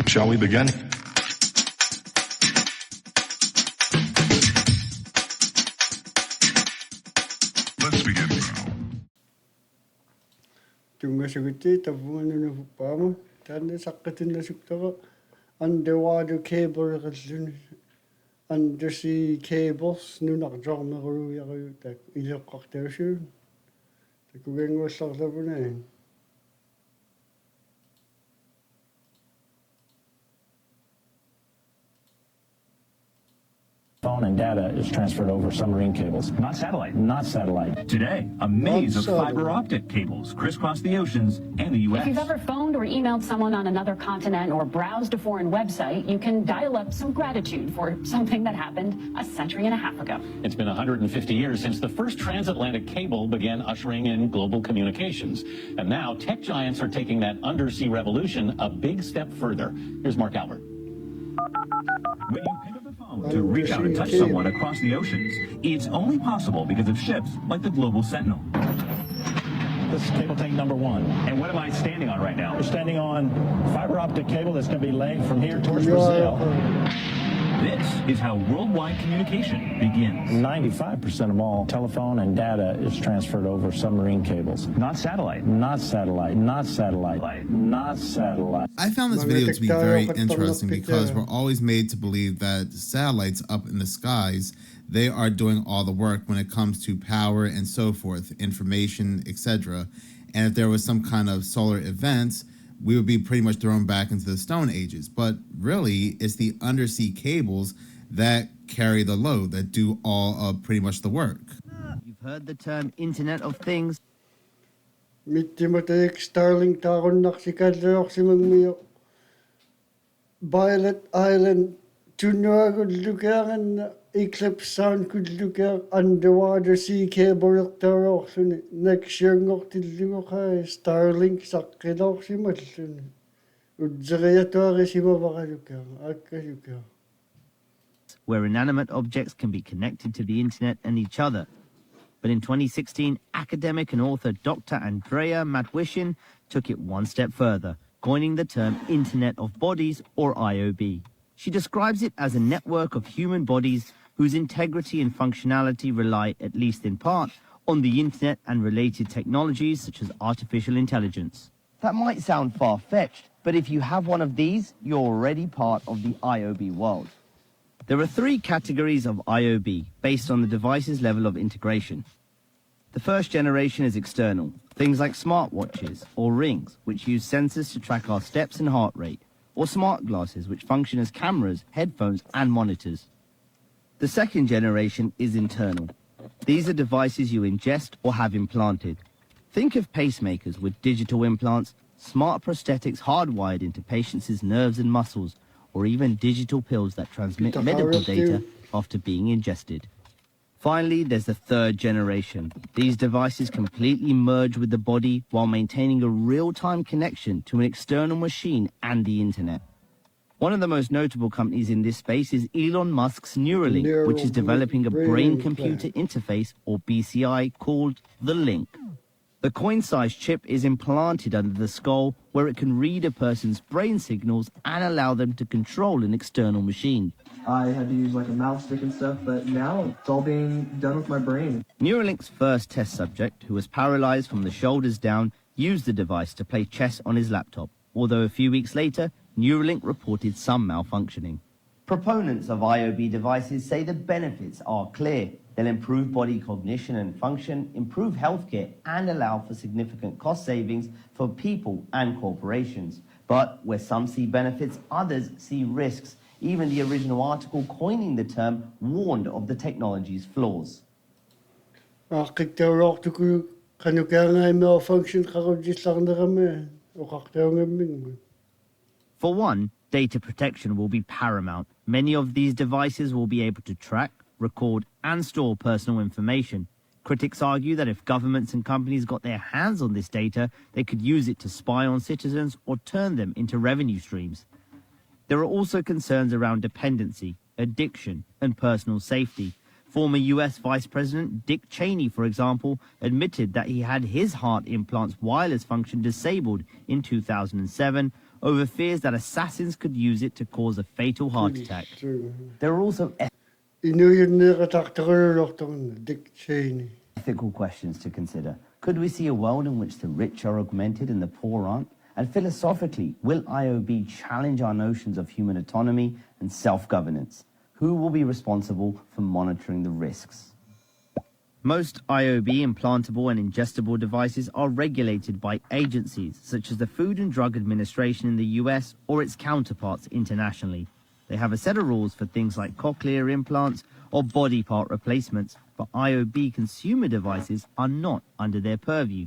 Shall we begin? Let's begin now. Tungasagiti tavuanuna fuppaama taanna saqqatunnaasuktara underwater cable qalluni undersea cables nunaqjarneruiaru tak ileqqartausuun takuganguallarlavuna phone and data is transferred over submarine cables. Not satellite. Not satellite. Today, a maze of satellite. fiber optic cables crisscross the oceans and the U.S. If you've ever phoned or emailed someone on another continent or browsed a foreign website, you can dial up some gratitude for something that happened a century and a half ago. It's been 150 years since the first transatlantic cable began ushering in global communications. And now tech giants are taking that undersea revolution a big step further. Here's Mark Albert. When you pick up the phone to reach out and touch someone across the oceans, it's only possible because of ships like the Global Sentinel. This is cable tank number 1. And what am I standing on right now? We're standing on fiber optic cable that's going to be laid from here towards Brazil. This is how worldwide communication begins. 95% of all telephone and data is transferred over submarine cables. Not satellite. Not satellite. Not satellite. Not satellite. I found this video to be very interesting because we're always made to believe that satellites up in the skies, they are doing all the work when it comes to power and so forth, information, etc. And if there was some kind of solar event, we would be pretty much thrown back into the Stone Ages. But really, it's the undersea cables that carry the load, that do all of pretty much the work. You've heard the term Internet of Things. mittimatayik Starlink taarunnarsikallaorsimangmiu Violet Island tunnuagullukaanganna Eclipse Sound kullukaa underwater sea cable ertaroorluni naksiangortillugoqaa Starlink saqqilorsimalluni utseriatuarisimavaralukaa akkalukaa Where inanimate objects can be connected to the internet and each other. But in 2016, academic and author Dr. Andrea Matwishin took it one step further, coining the term Internet of Bodies, or IOB. She describes it as a network of human bodies whose integrity and functionality rely, at least in part, on the internet and related technologies such as artificial intelligence. That might sound far-fetched, but if you have one of these, you're already part of the IOB world. There are 3 categories of IOB based on the device's level of integration. The first generation is external, things like smartwatches or rings, which use sensors to track our steps and heart rate, or smart glasses, which function as cameras, headphones, and monitors. The second generation is internal. These are devices you ingest or have implanted. Think of pacemakers with digital implants, smart prosthetics hardwired into patients' nerves and muscles, or even digital pills that transmit medical data after being ingested. Finally, there's the third generation. These devices completely merge with the body while maintaining a real-time connection to an external machine and the internet. One of the most notable companies in this space is Elon Musk's Neuralink, which is developing a brain-computer interface, or BCI, called the Link. The coin-sized chip is implanted under the skull, where it can read a person's brain signals and allow them to control an external machine. I had to use like a mouse stick and stuff, but now it's all being done with my brain. Neuralink's first test subject, who was paralyzed from the shoulders down, used the device to play chess on his laptop, although a few weeks later, Neuralink reported some malfunctioning. Proponents of IOB devices say the benefits are clear. They'll improve body cognition and function, improve healthcare, and allow for significant cost savings for people and corporations. But where some see benefits, others see risks. Even the original article coining the term warned of the technology's flaws. For one, data protection will be paramount. Many of these devices will be able to track, record, and store personal information. Critics argue that if governments and companies got their hands on this data, they could use it to spy on citizens or turn them into revenue streams. There are also concerns around dependency, addiction, and personal safety. Former US Vice President Dick Cheney, for example, admitted that he had his heart implant's wireless function disabled in 2007 over fears that assassins could use it to cause a fatal heart attack. There are also ethical questions to consider. Could we see a world in which the rich are augmented and the poor aren't? And philosophically, will IOB challenge our notions of human autonomy and self-governance? Who will be responsible for monitoring the risks? Most IOB implantable and ingestible devices are regulated by agencies such as the Food and Drug Administration in the US or its counterparts internationally. They have a set of rules for things like cochlear implants or body part replacements, but IOB consumer devices are not under their purview.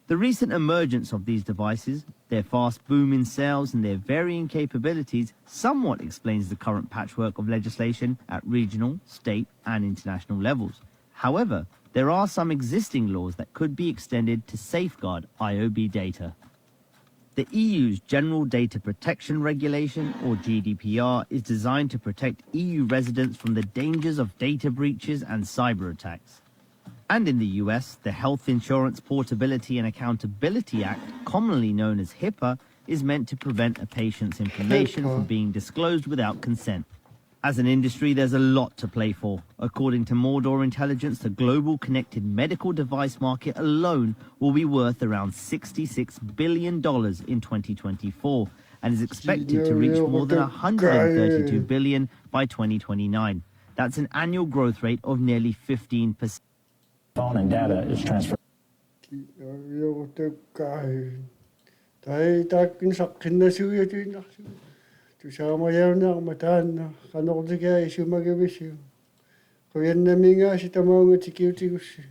The recent emergence of these devices, their fast boom in sales and their varying capabilities somewhat explains the current patchwork of legislation at regional, state and international levels. However, there are some existing laws that could be extended to safeguard IOB data. The EU's General Data Protection Regulation, or GDPR, is designed to protect EU residents from the dangers of data breaches and cyber attacks. And in the US, the Health Insurance Portability and Accountability Act, commonly known as HIPAA, is meant to prevent a patient's information from being disclosed without consent. As an industry, there's a lot to play for. According to Mordor Intelligence, the global connected medical device market alone will be worth around $66 billion in 2024 and is expected to reach more than $132 billion by 2029. That's an annual growth rate of nearly 15%. Phone and data is transferred. Kuyan namin nga si tamang tikiw-tikiw siya.